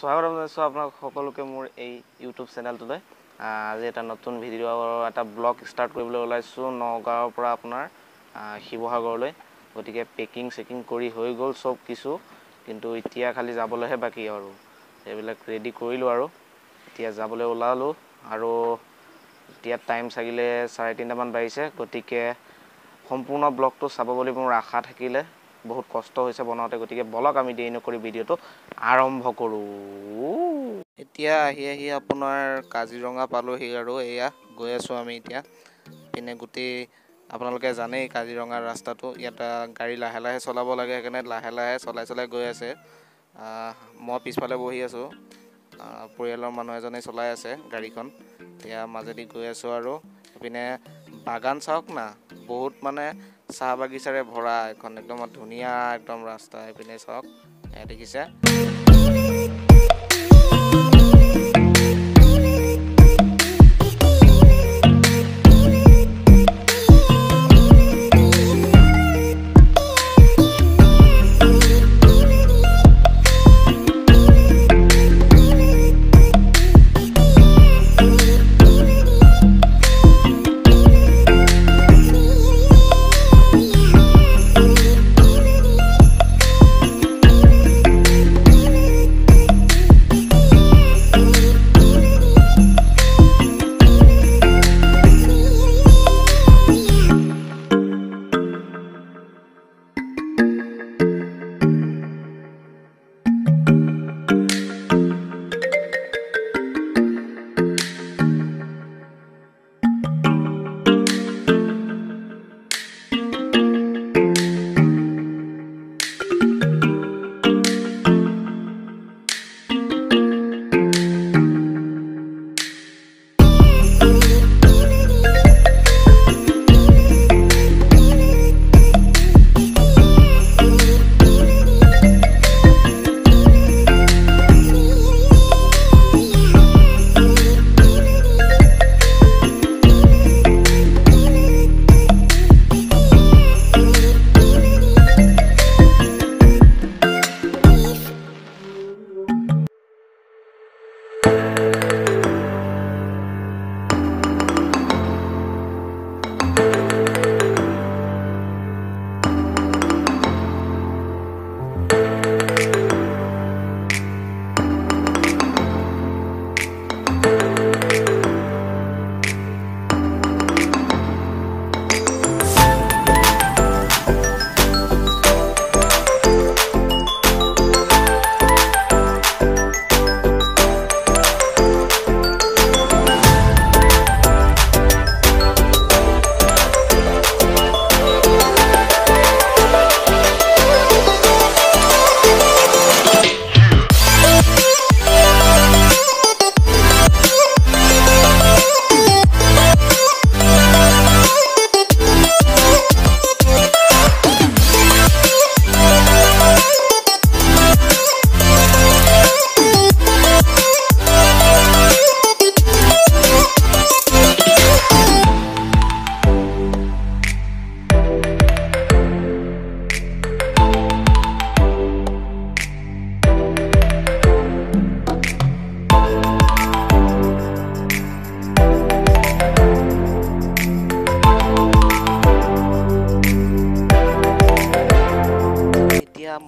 স্বাগতম জনাইছোঁ আপোনাক সকলোকে মোৰ এই ইউটিউব চেনেলটোলৈ। আজি এটা নতুন ভিডিঅ' এটা ব্লগ ষ্টাৰ্ট কৰিবলৈ ওলাইছোঁ নগাঁৱৰ পৰা আপোনাৰ শিৱসাগৰলৈ। গতিকে পেকিং কৰি হৈ গ'ল চব কিছু, কিন্তু এতিয়া খালি যাবলৈহে বাকী আৰু এইবিলাক ৰেডি কৰিলোঁ আৰু এতিয়া যাবলৈ ওলালোঁ। আৰু এতিয়া টাইম চাগিলে 3:30 মান বাজিছে। গতিকে সম্পূৰ্ণ ব্লগটো চাব বুলি মোৰ আশা থাকিলে। বহুত কষ্ট হৈছে বনাওঁতে, গতিকে বলক আমি দেৰি নকৰি ভিডিঅ'টো আৰম্ভ কৰোঁ। এতিয়া আহি আপোনাৰ কাজিৰঙা পালোহি আৰু এয়া গৈ আছোঁ আমি এতিয়া। পিনে গোটেই আপোনালোকে জানেই কাজিৰঙাৰ ৰাস্তাটো, ইয়াত গাড়ী লাহে লাহে চলাব লাগে, সেইকাৰণে লাহে লাহে চলাই গৈ আছে। মই পিছফালে বহি আছোঁ, পৰিয়ালৰ মানুহ এজনে চলাই আছে গাড়ীখন। এতিয়া মাজেদি গৈ আছোঁ আৰু এইপিনে বাগান চাওক না, বহুত মানে চাহ বাগিচাৰে ভৰা এখন একদম ধুনীয়া একদম ৰাস্তা। এইপিনে চাওক, এয়া দেখিছে।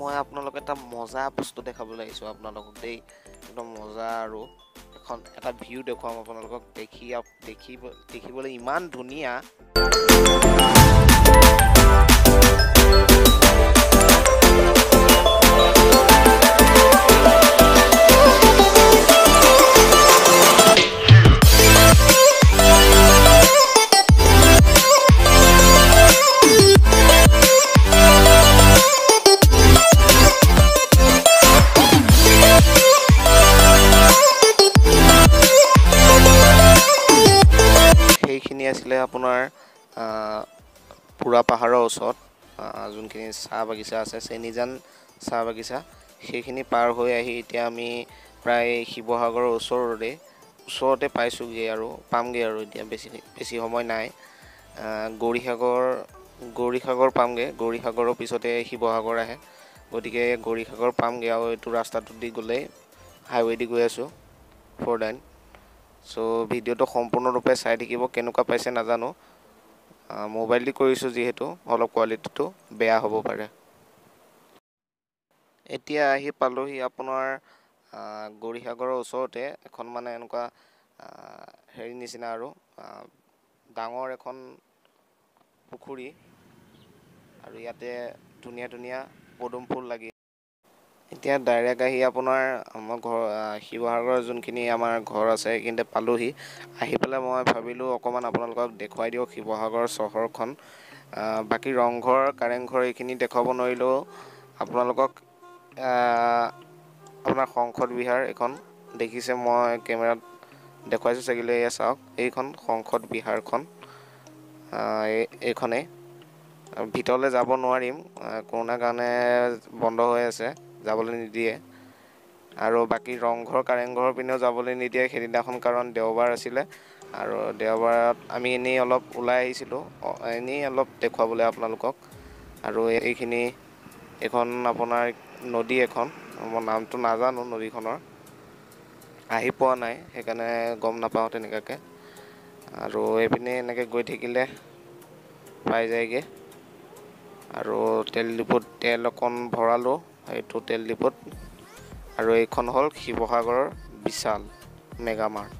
মই আপোনালোক এটা মজা বস্তু দেখাবলৈ আহিছোঁ আপোনালোকক দেই, একদম মজা। আৰু এটা ভিউ দেখুৱাম আপোনালোকক, দেখিবলৈ ইমান ধুনীয়া। সেইখিনি আছিলে আপোনাৰ পুৰা পাহাৰৰ ওচৰত যোনখিনি চাহ বাগিচা আছে, চেনিজান চাহ বাগিচা, সেইখিনি পাৰ হৈ আহি এতিয়া আমি প্ৰায় শিৱসাগৰৰ ওচৰতে পাইছোঁগৈ আৰু পামগৈ আৰু এতিয়া বেছি সময় নাই। গৌৰীসাগৰ পামগৈ, গৌৰীসাগৰৰ পিছতে শিৱসাগৰ আহে। গতিকে গৌৰীসাগৰ পামগৈ আৰু এইটো ৰাস্তাটো দি গ'লেই হাইৱে দি গৈ আছোঁ 49। চ' ভিডিঅ'টো সম্পূৰ্ণৰূপে চাই থাকিব, কেনেকুৱা পাইছে নাজানো। মোবাইল দি কৰিছোঁ যিহেতু অলপ কোৱালিটিটো বেয়া হ'ব পাৰে। এতিয়া আহি পালোহি আপোনাৰ গৌৰীসাগৰৰ ওচৰতে এখন মানে এনেকুৱা হেৰি নিচিনা আৰু ডাঙৰ এখন পুখুৰী, আৰু ইয়াতে ধুনীয়া ধুনীয়া পদুম ফুল লাগি। এতিয়া ডাইৰেক্ট আহি আপোনাৰ আমাৰ ঘৰ শিৱসাগৰৰ যোনখিনি আমাৰ ঘৰ আছে সেইখিনিতে পালোহি। আহি পেলাই মই ভাবিলোঁ অকণমান আপোনালোকক দেখুৱাই দিওঁ শিৱসাগৰ চহৰখন। বাকী ৰংঘৰ কাৰেংঘৰ এইখিনি দেখুৱাব নোৱাৰিলেও আপোনালোকক আপোনাৰ সংসদ বিহাৰ এইখন দেখিছে, মই কেমেৰাত দেখুৱাইছোঁ চাগিলে। এয়া চাওক, এইখন সংসদ বিহাৰখন, এইখনেই। ভিতৰলৈ যাব নোৱাৰিম, কৰোণাৰ কাৰণে বন্ধ হৈ আছে, যাবলৈ নিদিয়ে। আৰু বাকী ৰংঘৰ কাৰেংঘৰৰ পিনেও যাবলৈ নিদিয়ে সেইদিনাখন, কাৰণ দেওবাৰ আছিলে। আৰু দেওবাৰত আমি এনেই অলপ ওলাই আহিছিলোঁ, এনেই অলপ দেখুৱাবলৈ আপোনালোকক। আৰু এইখিনি এইখন আপোনাৰ নদী এখন, মই নামটো নাজানো নদীখনৰ, আহি পোৱা নাই সেইকাৰণে গম নাপাওঁ তেনেকুৱাকৈ। আৰু এইপিনে এনেকৈ গৈ থাকিলে পাই যায়গৈ। আৰু তেল ডিপুত তেল অকণ ভৰালোঁ, এইটো তেল ডিপুত। আৰু এইখন হ'ল শিৱসাগৰৰ বিশাল মেগামাৰ্ট।